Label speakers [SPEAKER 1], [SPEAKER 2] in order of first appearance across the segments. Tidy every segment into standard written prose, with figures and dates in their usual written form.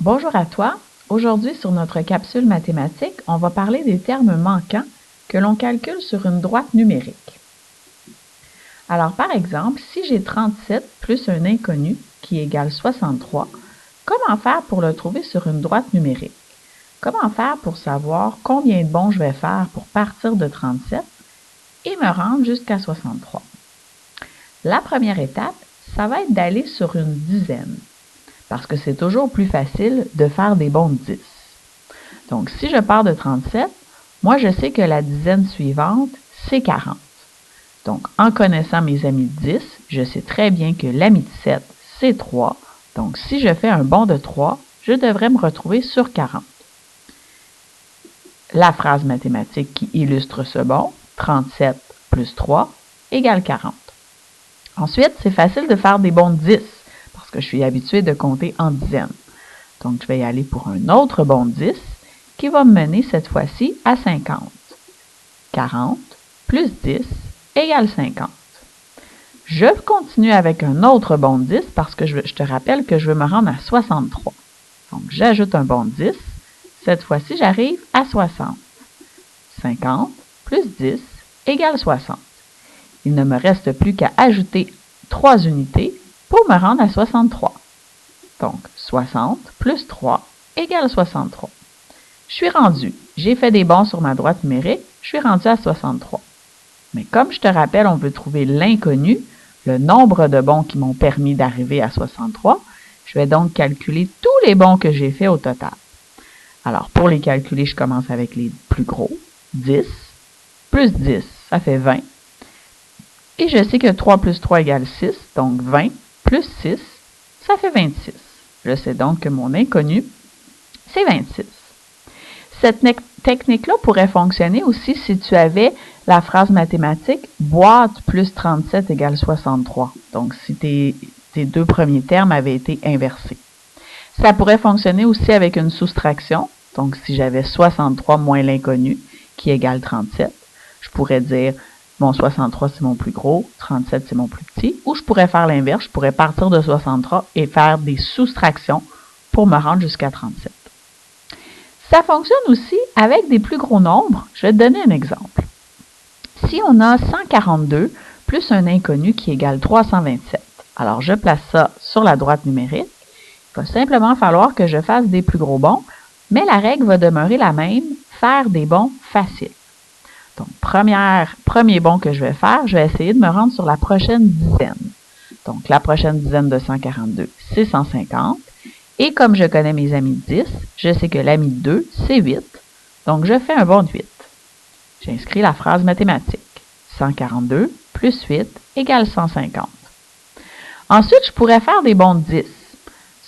[SPEAKER 1] Bonjour à toi. Aujourd'hui, sur notre capsule mathématique, on va parler des termes manquants que l'on calcule sur une droite numérique. Alors, par exemple, si j'ai 37 plus un inconnu qui égale 63, comment faire pour le trouver sur une droite numérique? Comment faire pour savoir combien de bonds je vais faire pour partir de 37 et me rendre jusqu'à 63? La première étape, ça va être d'aller sur une dizaine, parce que c'est toujours plus facile de faire des bonds de 10. Donc, si je pars de 37, moi, je sais que la dizaine suivante, c'est 40. Donc, en connaissant mes amis de 10, je sais très bien que l'ami de 7, c'est 3. Donc, si je fais un bond de 3, je devrais me retrouver sur 40. La phrase mathématique qui illustre ce bond, 37 plus 3 égale 40. Ensuite, c'est facile de faire des bonds de 10, parce que je suis habituée de compter en dizaines. Donc, je vais y aller pour un autre bond de 10, qui va me mener cette fois-ci à 50. 40 plus 10 égale 50. Je continue avec un autre bond de 10 parce que je te rappelle que je veux me rendre à 63. Donc, j'ajoute un bond de 10. Cette fois-ci, j'arrive à 60. 50 plus 10 égale 60. Il ne me reste plus qu'à ajouter 3 unités pour me rendre à 63. Donc, 60 plus 3 égale 63. Je suis rendu. J'ai fait des bonds sur ma droite numérique. Je suis rendu à 63. Mais comme je te rappelle, on veut trouver l'inconnu, le nombre de bonds qui m'ont permis d'arriver à 63. Je vais donc calculer tous les bonds que j'ai faits au total. Alors, pour les calculer, je commence avec les plus gros. 10 plus 10, ça fait 20. Et je sais que 3 plus 3 égale 6, donc 20 plus 6, ça fait 26. Je sais donc que mon inconnu, c'est 26. Cette technique-là pourrait fonctionner aussi si tu avais la phrase mathématique boîte plus 37 égale 63. Donc, si tes deux premiers termes avaient été inversés. Ça pourrait fonctionner aussi avec une soustraction. Donc, si j'avais 63 moins l'inconnu qui égale 37, je pourrais dire mon 63 c'est mon plus gros, 37 c'est mon plus petit. Ou je pourrais faire l'inverse, je pourrais partir de 63 et faire des soustractions pour me rendre jusqu'à 37. Ça fonctionne aussi avec des plus gros nombres. Je vais te donner un exemple. Si on a 142 plus un inconnu qui égale 327, alors je place ça sur la droite numérique. Il va simplement falloir que je fasse des plus gros bonds, mais la règle va demeurer la même, faire des bonds faciles. Donc, premier bond que je vais faire, je vais essayer de me rendre sur la prochaine dizaine. Donc, la prochaine dizaine de 142, c'est 150. Et comme je connais mes amis de 10, je sais que l'ami de 2, c'est 8. Donc, je fais un bond de 8. J'inscris la phrase mathématique. 142 plus 8 égale 150. Ensuite, je pourrais faire des bonds de 10.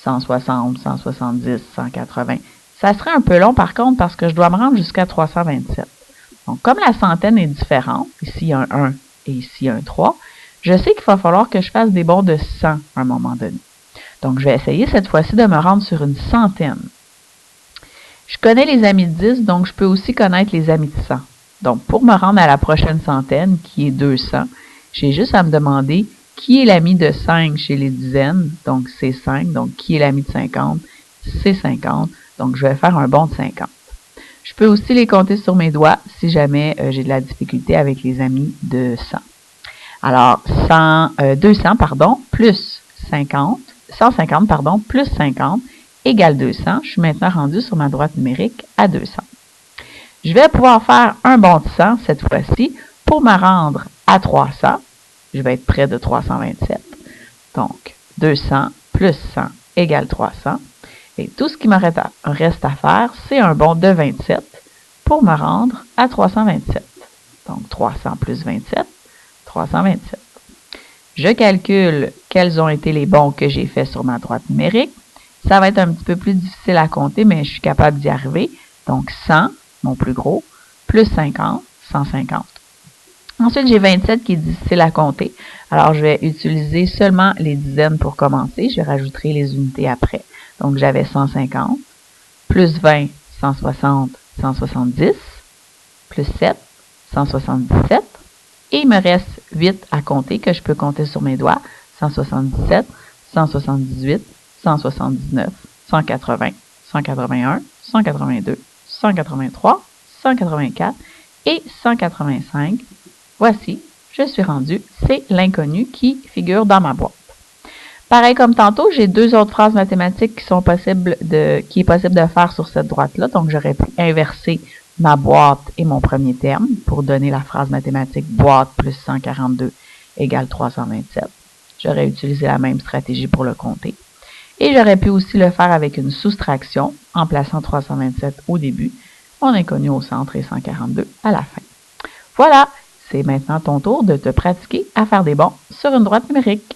[SPEAKER 1] 160, 170, 180. Ça serait un peu long par contre parce que je dois me rendre jusqu'à 327. Donc, comme la centaine est différente, ici il y a un 1 et ici il y a un 3, je sais qu'il va falloir que je fasse des bonds de 100 à un moment donné. Donc, je vais essayer cette fois-ci de me rendre sur une centaine. Je connais les amis de 10, donc je peux aussi connaître les amis de 100. Donc, pour me rendre à la prochaine centaine, qui est 200, j'ai juste à me demander qui est l'ami de 5 chez les dizaines, donc c'est 5. Donc, qui est l'ami de 50, c'est 50. Donc, je vais faire un bond de 50. Je peux aussi les compter sur mes doigts si jamais j'ai de la difficulté avec les amis de 100. Alors, 200 plus 50, 150 plus 50 égale 200. Je suis maintenant rendu sur ma droite numérique à 200. Je vais pouvoir faire un bond de 100 cette fois-ci pour me rendre à 300. Je vais être près de 327. Donc, 200 plus 100 égale 300. Et tout ce qui me reste à faire, c'est un bond de 27 pour me rendre à 327. Donc, 300 plus 27, 327. Je calcule quels ont été les bonds que j'ai faits sur ma droite numérique. Ça va être un petit peu plus difficile à compter, mais je suis capable d'y arriver. Donc, 100, mon plus gros, plus 50, 150. Ensuite, j'ai 27 qui est difficile à compter. Alors, je vais utiliser seulement les dizaines pour commencer. Je rajouterai les unités après. Donc, j'avais 150, plus 20, 160, 170, plus 7, 177. Et il me reste 8 à compter que je peux compter sur mes doigts. 177, 178, 179, 180, 181, 182, 183, 184 et 185. Voici, je suis rendu, c'est l'inconnu qui figure dans ma boîte. Pareil comme tantôt, j'ai deux autres phrases mathématiques qui est possible de faire sur cette droite-là. Donc, j'aurais pu inverser ma boîte et mon premier terme pour donner la phrase mathématique boîte plus 142 égale 327. J'aurais utilisé la même stratégie pour le compter. Et j'aurais pu aussi le faire avec une soustraction en plaçant 327 au début, mon inconnu au centre et 142 à la fin. Voilà, c'est maintenant ton tour de te pratiquer à faire des bonds sur une droite numérique.